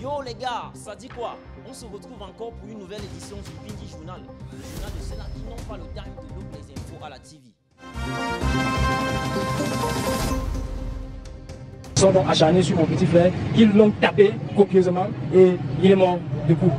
Yo les gars, ça dit quoi? On se retrouve encore pour une nouvelle édition du Bindi Journal. Le journal de ceux-là qui n'ont pas le time de louper les infos à la TV. Ils sont donc acharnés sur mon petit frère, ils l'ont tapé copieusement et il est mort de coup.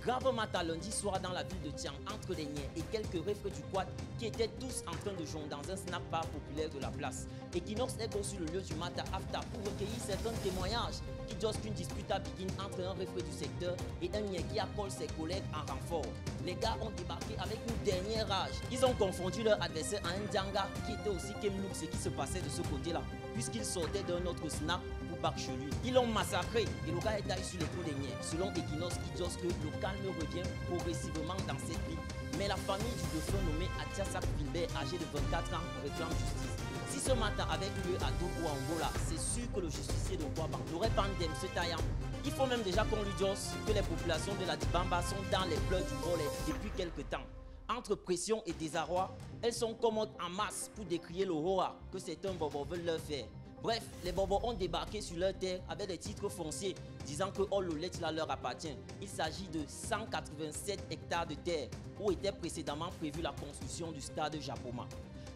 Grave matin lundi soir dans la ville de Tiang, entre les Niais et quelques refrains du quad qui étaient tous en train de jouer dans un snack bar populaire de la place. Equinox est sur le lieu du matin after pour recueillir certains témoignages qui disent qu'une dispute a begin entre un refrain du secteur et un Niais qui accole ses collègues en renfort. Les gars ont débarqué avec une dernière rage. Ils ont confondu leur adversaire à un Djanga qui était aussi Kemlouk, ce qui se passait de ce côté-là, puisqu'il sortait d'un autre snack pour back chez lui. Ils l'ont massacré et le gars est allé sur les coups des Niais. Selon Equinox qui dit que le calme revient progressivement dans cette ville. Mais la famille du défunt nommé Atiasak Vilbert, âgé de 24 ans, réclame justice. Si ce matin avait eu lieu à Togo Angola, c'est sûr que le justicier de Kouaban n'aurait pas un ce taillant. Il faut même déjà qu'on lui dise que les populations de la Dibamba sont dans les pleurs du volet depuis quelques temps. Entre pression et désarroi, elles sont commodes en masse pour décrier le horreur que certains bobos veulent leur faire. Bref, les bobos ont débarqué sur leur terre avec des titres fonciers disant que Ololet leur appartient. Il s'agit de 187 hectares de terre où était précédemment prévue la construction du stade Japoma.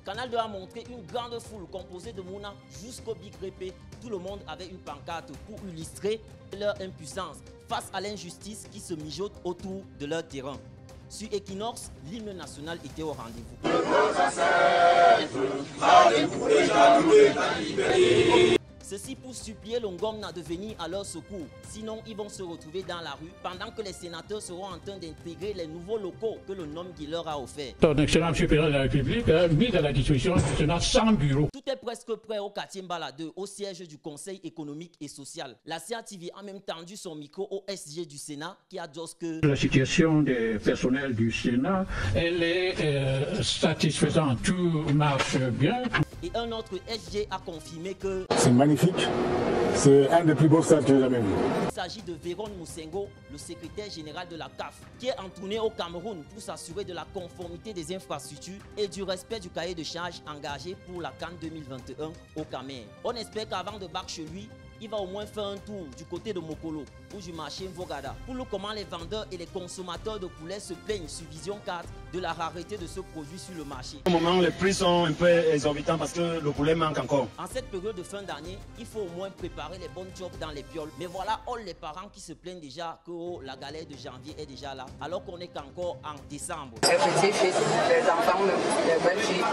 Canal 2 a montré une grande foule composée de Mouna jusqu'au Big Répé. Tout le monde avait une pancarte pour illustrer leur impuissance face à l'injustice qui se mijote autour de leur terrain. Sur Equinox, l'hymne national était au rendez-vous. Ceci pour supplier l'Ongomna de venir à leur secours, sinon ils vont se retrouver dans la rue pendant que les sénateurs seront en train d'intégrer les nouveaux locaux que le nom qui leur a offert. Son Excellence supérieure de la République a mis à la disposition du Sénat 100 bureaux. Tout est presque prêt au quartier Mbala 2, au siège du Conseil économique et social. La CATV a même tendu son micro au SG du Sénat qui a dit que la situation des personnels du Sénat, elle est satisfaisante, tout marche bien. Et un autre SG a confirmé que c'est magnifique, c'est un des plus beaux stades que j'ai jamais vu. Il s'agit de Véron Moussengo, le secrétaire général de la CAF, qui est en tournée au Cameroun pour s'assurer de la conformité des infrastructures et du respect du cahier de charges engagé pour la CAN 2021 au Cameroun. On espère qu'avant de battre chez lui, il va au moins faire un tour du côté de Mokolo ou du marché Mvogada pour le comment les vendeurs et les consommateurs de poulet se plaignent sur Vision 4 de la rareté de ce produit sur le marché. Au moment, les prix sont un peu exorbitants parce que le poulet manque encore. En cette période de fin d'année, il faut au moins préparer les bonnes jobs dans les pioles. Mais voilà, les parents qui se plaignent déjà que la galère de janvier est déjà là, alors qu'on est qu'encore en décembre. Les petits fils, les enfants, les belles filles,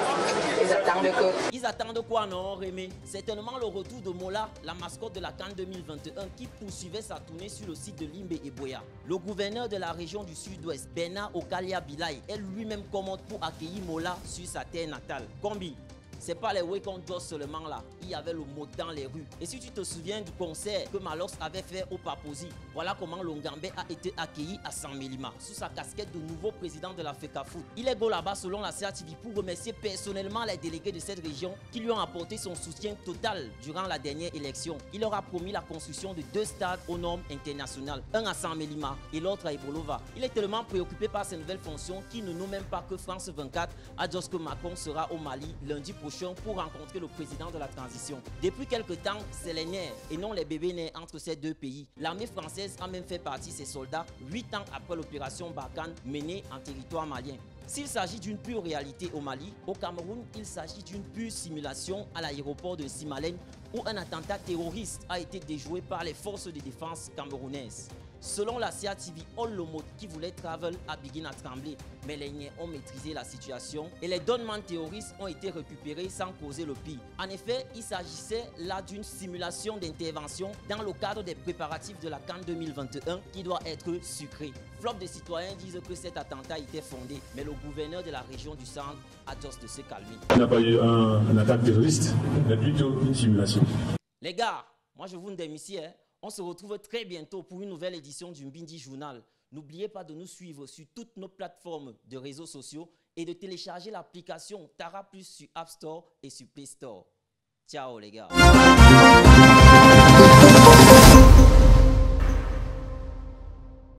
ils attendent quoi? Ils attendent quoi, non, Rémi? Certainement le retour de Mola, la mascotte de la CAN 2021 qui poursuivait sa tournée sur le site de Limbe et Boya. Le gouverneur de la région du sud-ouest, Bernard Okalia Bilay, est lui-même commode pour accueillir Mola sur sa terre natale. Combi, c'est pas les Wekon Joss seulement là, il y avait le mot dans les rues. Et si tu te souviens du concert que Malox avait fait au Paposi, voilà comment Longambé a été accueilli à Saint-Mélima, sous sa casquette de nouveau président de la FECAFOOT. Il est go là-bas selon la CATV pour remercier personnellement les délégués de cette région qui lui ont apporté son soutien total durant la dernière élection. Il leur a promis la construction de 2 stades aux normes internationales, un à Saint-Mélima et l'autre à Ibolova. Il est tellement préoccupé par ses nouvelles fonctions qu'il ne nomme même pas que France 24 a dit que Macron sera au Mali lundi prochain pour rencontrer le président de la transition. Depuis quelques temps, c'est les nerfs et non les bébés nés entre ces deux pays. L'armée française a même fait partie ses soldats 8 ans après l'opération Barkhane menée en territoire malien. S'il s'agit d'une pure réalité au Mali, au Cameroun, il s'agit d'une pure simulation à l'aéroport de Simalène où un attentat terroriste a été déjoué par les forces de défense camerounaises. Selon la CATV, Olomot qui voulait travel a begin à trembler, mais les Niais ont maîtrisé la situation et les donnements terroristes ont été récupérés sans causer le pire. En effet, il s'agissait là d'une simulation d'intervention dans le cadre des préparatifs de la CAN 2021 qui doit être sucrée. Flop de citoyens disent que cet attentat était fondé, mais le gouverneur de la région du centre a juste de se calmer. Il n'y a pas eu un attaque terroriste, mais plutôt une simulation. Les gars, moi je vous dis ici, on se retrouve très bientôt pour une nouvelle édition du Bindi Journal. N'oubliez pas de nous suivre sur toutes nos plateformes de réseaux sociaux et de télécharger l'application Tara Plus sur App Store et sur Play Store. Ciao les gars.